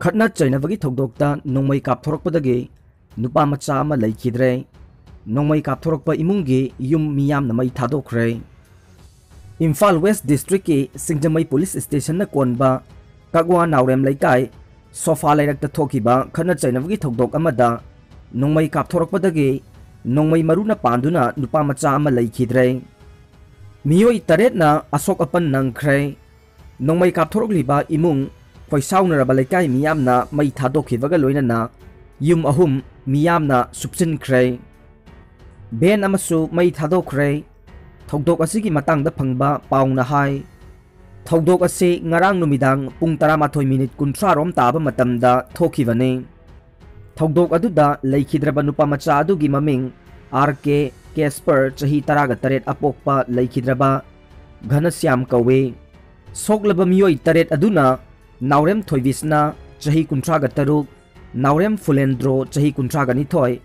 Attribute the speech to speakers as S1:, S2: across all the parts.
S1: खतना चैनबगी थौदोक्ता नोंमै कापथोरकपदगी नुपा मचा अमा लैखिद्रे नोंमै कापथोरकपा इमुंगी युम मियामना मै थादोखरे। इम्फाल वेस्ट डिस्ट्रिक्ट की सिंगजमई पुलिस स्टेशन न कोनबा कगवा नावरेम लैकाई सोफा लैरक्ता थोकिबा खतना चैनबगी थौदोक अमदा नोंमै कापथोरकपदगी नोंमै मरुना पांदुना नुपा मचा अमा लैखिद्रे। मियोई तरेटना असोक अपन नंखरे। नोंमै कापथोरकलिबा इमुंग फैसाउनरबा लैकाई मियामना मै थादोखिबगा लोइनना युम अहुम मियामना सुपसिनख्रे। बेन अमसु मै थादोखरे। थौदोक असिगी मतंगदा फंगबा पाउना हाय थौदोक असे ngarang नुमिदांग पुंग 12 मिनिट 30 रोम ताबा मतमदा थोखिबने। थौदोक अदुदा लैखिद्रबा नुपा मचा अदुगी ममिंग आरके केस्पर चही 13 अपोकपा लैखिद्रबा घनश्याम कौवे। सोकलबा मियोई तरेट अदुना नावरेम थोइविसना चही 13 नावरेम फुलेंद्रो चही 12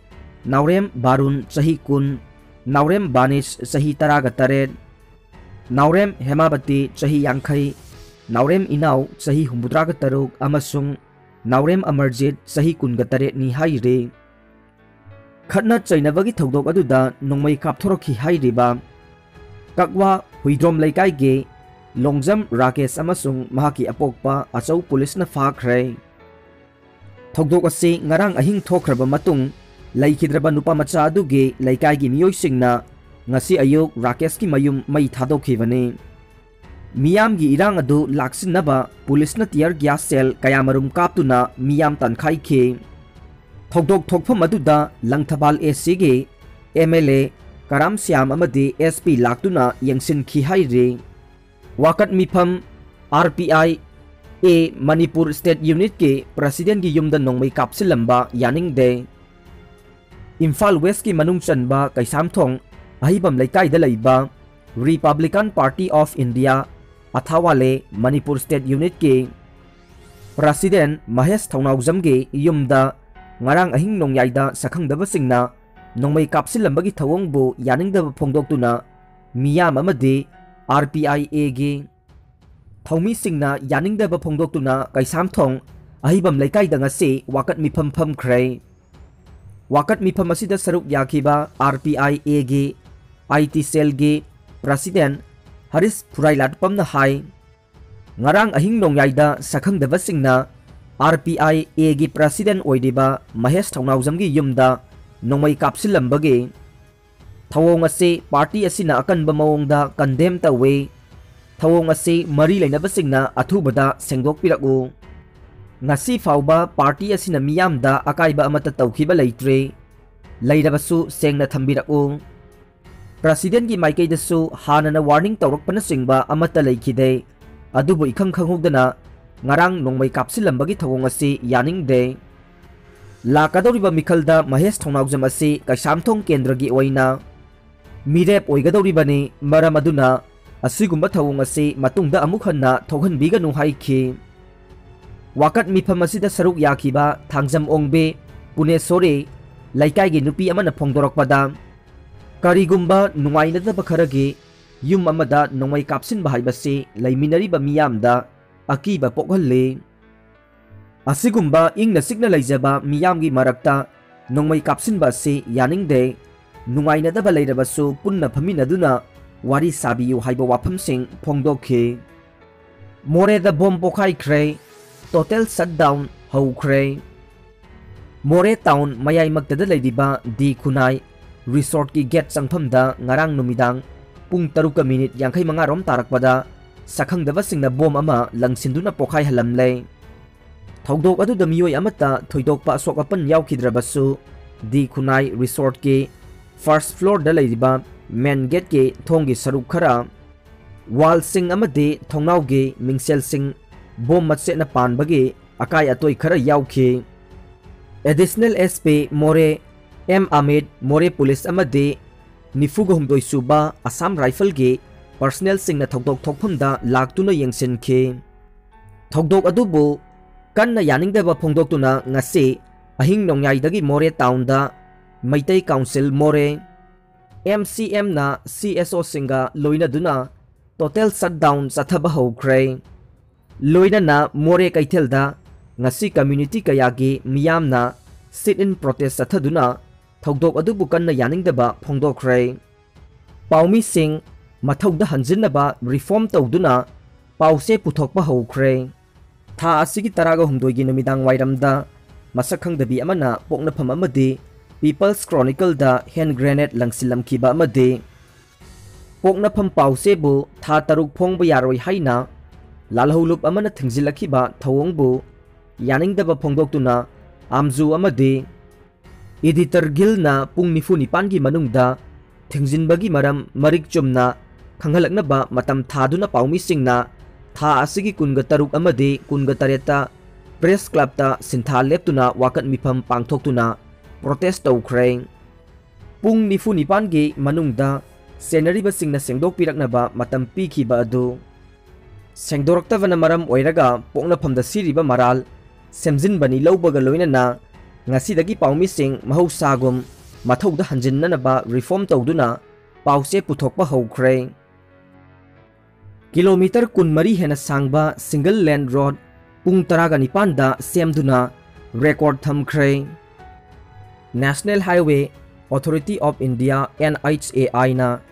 S1: नावरेम बारुन चही 10 नावरेम बानिश चही 13 नावरेम हेमावती चही 50 नावरेम इनाव चही 63 अमसुंग नावरेम अमरजीत चही 19 नि हाइरे। खतना चैनबगी थौदोक अदुदा नोंमै कापथोरखी हाइरिबा कगवा हुइद्रोम लैकाइगे लोंगजम राकेश अमसुंग महाकी अपोकपा अचौ पुलिसना फाख्रे। थौदोक असे ngarang अहिंग थोख्रबा मतुंग लैखिद्रबा नुपा मचा अदुगे लैकाइगी मियोइसिंगना ngasi ayuk राकेश की मयुम मै थादोखिबने। मियामगी इरांग अदु लाक्सिनबा पुलिसना टियर ग्यास सेल कयामरुम कापतुना मियाम तनखाइखे। थौदोक थोकफम अदुदा लंगथबाल एससीगे एमएलए कराम श्याम अमदी एसपी लाक्तुना यंगसिनखी हाइरे। वाकत मिफम RPI A Manipur state unit के प्रेसिडेंट की युमदा नोंमै कापसिलंबा यानिंगदे। इम्फाल वेस्ट की मनुंग चनबा कैसामथोंग अहिबम लैकाइदा लैबा Republican Party of India Athawale Manipur state unit के प्रेसिडेंट महेश थौनाउजमगे युमदा ngarang ahing nongyayda sakhangdabasingna nongmai kapsiलंबगी थवोंगबो यानिंगदबा फोंदोक्तुना मियाम अमदे आरपीआईए गे थौमी सिंगना यानिंगदबा फोंदोक्तुना कैसामथोंग अहिबम लैकाइदा ngasi वाकत मिफम फमख्रे। वाकत मिफम असिदा सरुक याखिबा आरपीआईए गे आईटी सेल गे प्रेसिडेंट हरिश फुराइलाटपमना हाय ngarang ahing nongyayda sakhangdabasingna RPI A गी प्रेसिडेंट ओइदिबा महेश थौनाउजमगी युमदा नोंमै कापसिलंबगे थवोंग असे पार्टी असिना अकनबा मवोंगदा कंडेम तवे। थवोंग असे मरी लैनबसिंगना अथुबदा सेंगदोकपिरकु। ngasi फाउबा पार्टी असिना मियामदा अकाइबा अमता तौखिबा लैत्रे लैरबसु सेंगना थंबिरकु। प्रेसिडेंट की माइकैदसु हानना वार्निंग तौरकपना सिंगबा अमता लैखिदे अदुबु इखंग खंगहोगदना ngarang nongmai kapsiलंबगी थवोंग असे यानिंगदे। लाकदौरिबा मिखलदा महेश थौनाउजम असे कैसामथोंग केंद्रगी ओइना मिरेप ओइगदौरिबने मरम अदुना असिगुंबा थवोंग असे मतुंगदा अमुक हन्ना थौहनबिगनु हाइखि। वाकत मिफम असिदा सरुक याखिबा थांगजम ओंगबे पुनेसोरे लैकाइगी नुपी अमना फोंदोरकपदा करिगुंबा नुंगाइनदबा खरगे युम अमदा नोंमै कापसिनबा हाइबसे लैमिनरिबा मियामदा अकीबा पोखले। असिगुंबा इंगना सिगना लैजबा मियामगी मरक्ता नोंमै कापसिनबा से यानिंगदे नुंगाइनदबा लैरबसु पुन्ना फमिनदुना वारी साबियु हाइबा वाफमसिंग फोंदोखे। मोरेदा बॉम्ब पोखाइख्रे टोटल शटडाउन हौख्रे। मोरे टाउन मयाइमक्तदा लैदिबा दी खुनाई रिसोर्ट की गेट चंगफमदा ngarang नुमिदांग पुंग 3:55 रोम तारकपदा सखंगदबसिंगना बोम अमा लंगसिंदुना पोखाइ हलमले। थौदोक अदुदा मियोय अमता थोइदोकपा असोकपन यावखिद्रबसु दी खुनाई रिसोर्ट के फर्स्ट फ्लोर दा लैदिबा मेन गेट के थोंगी सरुक खरा वाल सिंग अमदे थोंनावगे मिंगसेल सिंग बोम मचेना पानबगे अकाय अतोय खरा यावखि। एडिशनल एसपी मोरे एम आमिद मोरे पुलिस अमदे 94 सुबा असम राइफल के पर्सनल सिंगना थौदोक थोकफमदा लाक्तुना यंगसिनखे। थौदोक अदुबु कन्ना यानिंगदबा फोंदोक्तुना ngasi अहिंग नोंयाइदगी मोरे टाउनदा मैतै काउंसिल मोरे एमसीएम ना सीएसओ सिंगा लोइनदुना total shutdown चथबा हौख्रे। लोइनना more कैथेलदा ngasi community kayagi miyamna sit in protest sathaduna thogdok adubu kanna yaningdaba phongdokre paumi sing mathauda hanjinnaba reform tawduna pause puthokpa hokre tha asigi taraga humdoigi numidang wairamda masakhangdabi amana pokna pham amadi People's Chronicle da hand grenade langsilamkiba amadi pokna pham pause bu tha taruk phongba yaroi haina lalholup amana thingzilakiba thawongbu yaningdaba phongdoktuna amju amadi editor gilna pung nifu nipan gi manungda thingzinbagi maram marik chumna khanghalaknaba matam thaduna paumi singna tha asigi kunga taruk amadi kunga tareta press club ta sintha leptuna wakat mifam pangthoktuna protest tawkhre pung nifu nipan gi manungda senariba singna sengdok piraknaba matam pikhiba adu sengdoraktavana maram oiraga pokna phamda siriba maral semjinbani lowbaga loinana ngasidagi paumi sing mahausagum mathauda hanjinnanaba reform tawduna pause puthokpa hokre kilometer kunmari hena sangba single lane road pung taraga nipanda semduna record thamkhre National Highway Authority of India NHAI na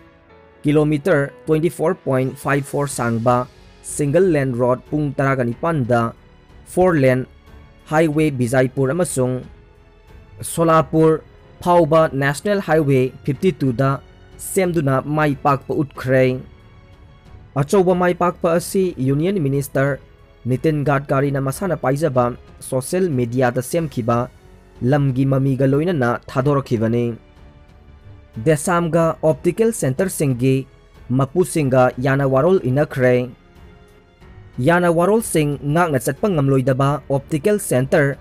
S1: kilometer 24.54 sangba single lane road pung taraga nipanda 4 lane highway Bijaipur amasung Solapur Phauba National Highway 52 da semduna mai pakpa utkre achoba mai pakpa asi Union Minister Nitin Gadkari na masana paijaba social media da semkhiba lamgi mamiga loinana thadorkhibani Desamga Optical Center singi mapu singa yana warol inakhre yana warol sing ngakna chatpa ngamloidaba Optical Center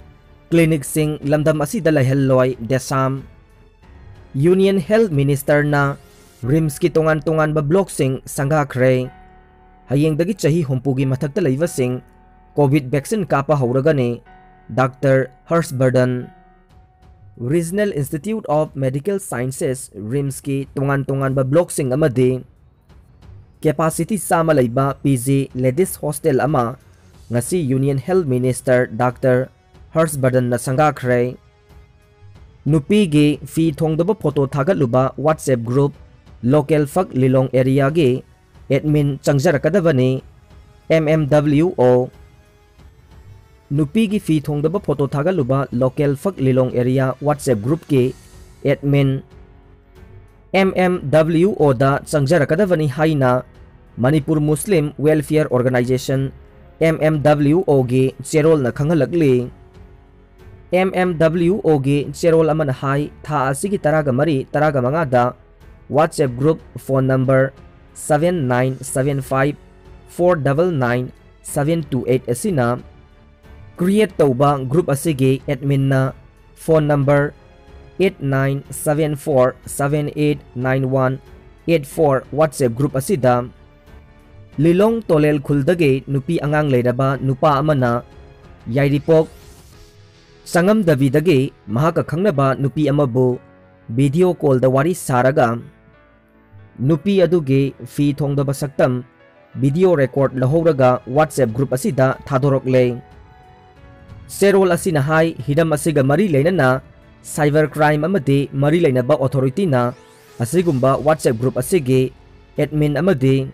S1: clinic sing lamdam asida lahelloi Desam Union Health Minister na RIMS ki tongan ba block sing sangakhre hayengdagi chahi hompugi mathakta leiba sing COVID vaccine kapa hauragani Dr. Harshvardhan Regional Institute of Medical Sciences RIMS ki tongan ba block sing amadi capacity sama leiba PG ladies hostel ama ngasi Union Health Minister Dr. Harshvardhan na sangakhre nupi gi fi thongdaba photo thagaluba WhatsApp group local fak lilong area gi admin changjarakadabani MMWO nupi gi fi thongdaba photo thagaluba local fak lilong area WhatsApp group ki admin MMWO da changjarakadabani haina Manipur Muslim Welfare Organization MMWO gi cherol na khanghalakli MMWO gi cherol amana hai tha asigi taraga mari taraga manga da WhatsApp group phone number 7975499728 asina create tauba group asigi admin na phone number 8974789184 WhatsApp group asida Lilong Tolel Khuldage nupi angang leiraba nupa amana Yairipok Sangam Davidage mahaka khangnaba nupi amabu video call da wari saraga nupi aduge fi thongdaba saktam video record lahoraga WhatsApp group asida thadorokle serol asina hai hidam asiga mari leinana cyber crime amade mari leinaba authority na asigumba WhatsApp group asige admin amade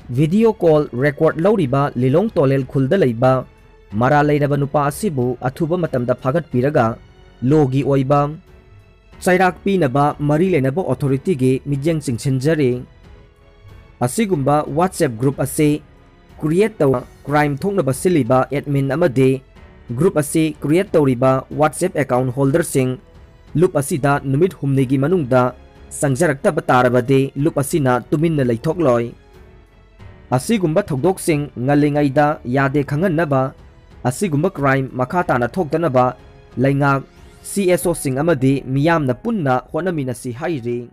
S1: video call record lauriba Lilong Tolel Khulda leiba mara leiraba nupa asibu athuba matamda phagat piraga logi oiba chairak pinaba mari leinaba authority ge mijeng chingchenjare asigumba WhatsApp group ase create taw crime thongnaba siliba admin amade group ase create tawriba WhatsApp account holder sing loop asida numit humnegi manungda sangjarakta batarabade loop asina tuminna leithokloi asigumba thogdok sing ngalingaida yade khanganaba asigumba crime makata na thokdanaba lainga CSO sing amadi miyamna punna honamina si hairi